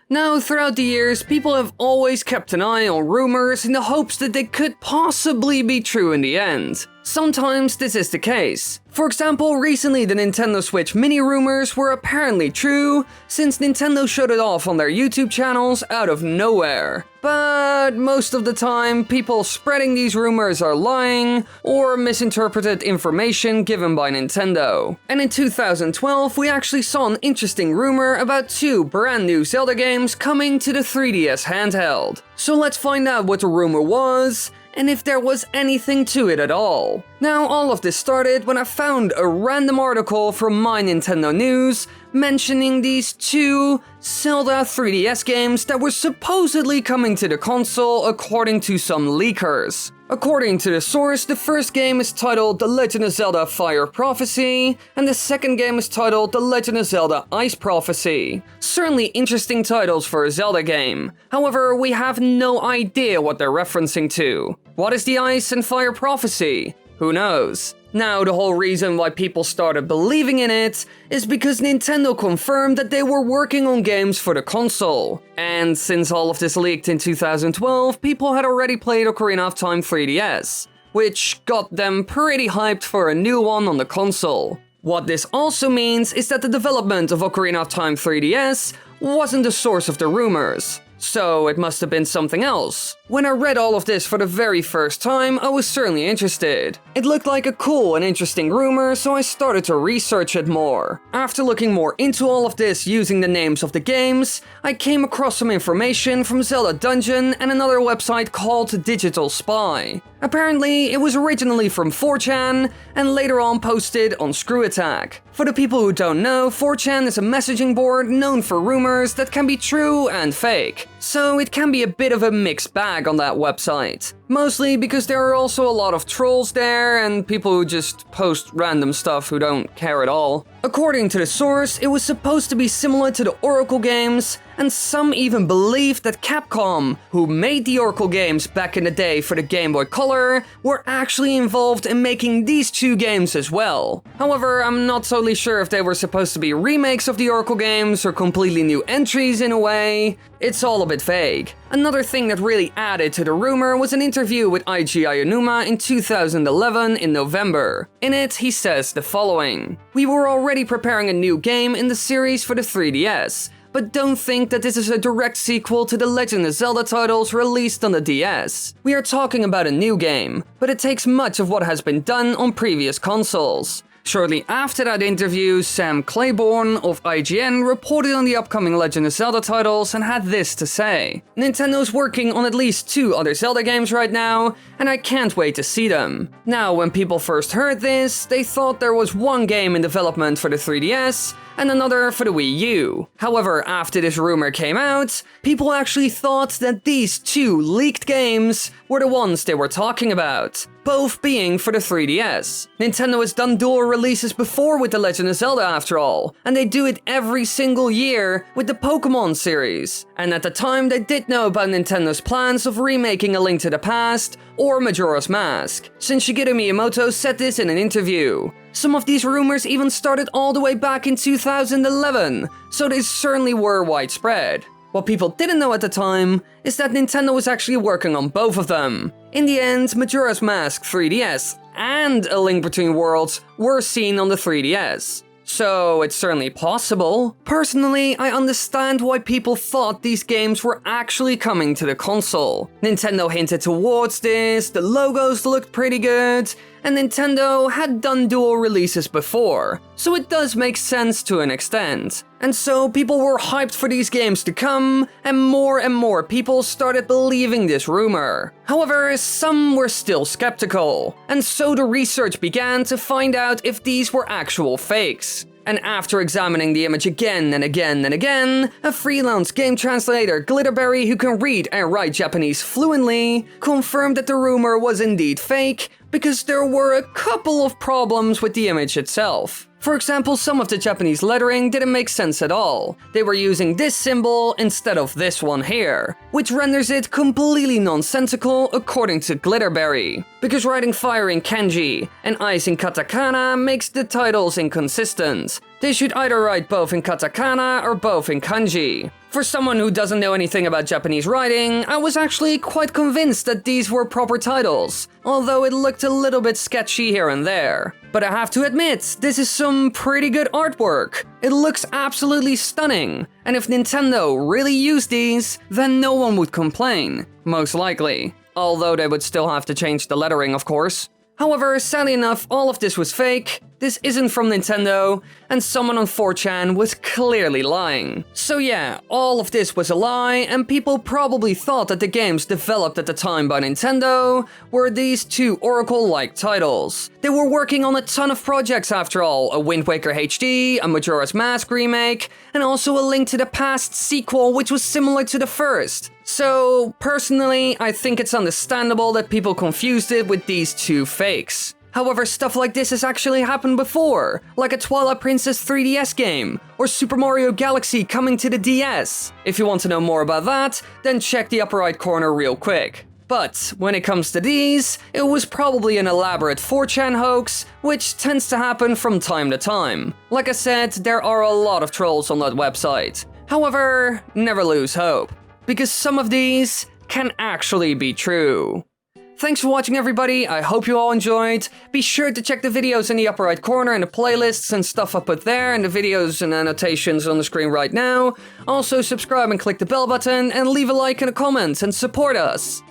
Now, throughout the years, people have always kept an eye on rumors in the hopes that they could possibly be true in the end. Sometimes this is the case. For example, recently the Nintendo Switch Mini rumors were apparently true, since Nintendo showed it off on their YouTube channels out of nowhere. But most of the time, people spreading these rumors are lying or misinterpreted information given by Nintendo. And in 2012, we actually saw an interesting rumor about 2 brand new Zelda games coming to the 3DS handheld. So let's find out what the rumor was, and if there was anything to it at all. Now, all of this started when I found a random article from My Nintendo News mentioning these 2 Zelda 3DS games that were supposedly coming to the console according to some leakers. According to the source, the first game is titled The Legend of Zelda Fire Prophecy, and the second game is titled The Legend of Zelda Ice Prophecy. Certainly interesting titles for a Zelda game. However, we have no idea what they're referencing to. What is the Ice and Fire Prophecy? Who knows? Now, the whole reason why people started believing in it is because Nintendo confirmed that they were working on games for the console. And since all of this leaked in 2012, people had already played Ocarina of Time 3DS, which got them pretty hyped for a new one on the console. What this also means is that the development of Ocarina of Time 3DS wasn't the source of the rumors. So it must have been something else. When I read all of this for the very first time, I was certainly interested. It looked like a cool and interesting rumor, so I started to research it more. After looking more into all of this using the names of the games, I came across some information from Zelda Dungeon and another website called Digital Spy. Apparently, it was originally from 4chan and later on posted on Screw Attack. For the people who don't know, 4chan is a messaging board known for rumors that can be true and fake. So it can be a bit of a mixed bag on that website. Mostly because there are also a lot of trolls there and people who just post random stuff who don't care at all. According to the source, it was supposed to be similar to the Oracle games, and some even believed that Capcom, who made the Oracle games back in the day for the Game Boy Color, were actually involved in making these 2 games as well. However, I'm not totally sure if they were supposed to be remakes of the Oracle games or completely new entries in a way. It's all a bit vague. Another thing that really added to the rumor was an interview with Eiji Aonuma in 2011 in November. In it, he says the following: "We were already preparing a new game in the series for the 3DS, but don't think that this is a direct sequel to the Legend of Zelda titles released on the DS. We are talking about a new game, but it takes much of what has been done on previous consoles." Shortly after that interview, Sam Claiborne of IGN reported on the upcoming Legend of Zelda titles and had this to say: "Nintendo's working on at least 2 other Zelda games right now, and I can't wait to see them." Now, when people first heard this, they thought there was one game in development for the 3DS and another for the Wii U. However, after this rumor came out, people actually thought that these 2 leaked games were the ones they were talking about, both being for the 3DS. Nintendo has done dual releases before with The Legend of Zelda after all, and they do it every single year with the Pokémon series. And at the time, they did know about Nintendo's plans of remaking A Link to the Past or Majora's Mask, since Shigeru Miyamoto said this in an interview. Some of these rumors even started all the way back in 2011, so they certainly were widespread. What people didn't know at the time is that Nintendo was actually working on both of them. In the end, Majora's Mask 3DS and A Link Between Worlds were seen on the 3DS. So it's certainly possible. Personally, I understand why people thought these games were actually coming to the console. Nintendo hinted towards this, the logos looked pretty good, and Nintendo had done dual releases before, so it does make sense to an extent. And so people were hyped for these games to come, and more people started believing this rumor. However, some were still skeptical, and so the research began to find out if these were actual fakes. And after examining the image again and again, a freelance game translator, Glitterberry, who can read and write Japanese fluently, confirmed that the rumor was indeed fake, because there were a couple of problems with the image itself. For example, some of the Japanese lettering didn't make sense at all. They were using this symbol instead of this one here, which renders it completely nonsensical according to Glitterberry. Because writing fire in kanji and ice in katakana makes the titles inconsistent. They should either write both in katakana or both in kanji. For someone who doesn't know anything about Japanese writing, I was actually quite convinced that these were proper titles, although it looked a little bit sketchy here and there. But I have to admit, this is some pretty good artwork. It looks absolutely stunning, and if Nintendo really used these, then no one would complain, most likely. Although they would still have to change the lettering, of course. However, sadly enough, all of this was fake, this isn't from Nintendo, and someone on 4chan was clearly lying. So yeah, all of this was a lie, and people probably thought that the games developed at the time by Nintendo were these two Oracle-like titles. They were working on a ton of projects after all, a Wind Waker HD, a Majora's Mask remake, and also a Link to the Past sequel which was similar to the first. So, personally, I think it's understandable that people confused it with these two fakes. However, stuff like this has actually happened before, like a Twilight Princess 3DS game, or Super Mario Galaxy coming to the DS. If you want to know more about that, then check the upper right corner real quick. But when it comes to these, it was probably an elaborate 4chan hoax, which tends to happen from time to time. Like I said, there are a lot of trolls on that website. However, never lose hope, because some of these can actually be true. Thanks for watching, everybody. I hope you all enjoyed. Be sure to check the videos in the upper right corner and the playlists and stuff I put there and the videos and annotations on the screen right now. Also subscribe and click the bell button and leave a like and a comment and support us.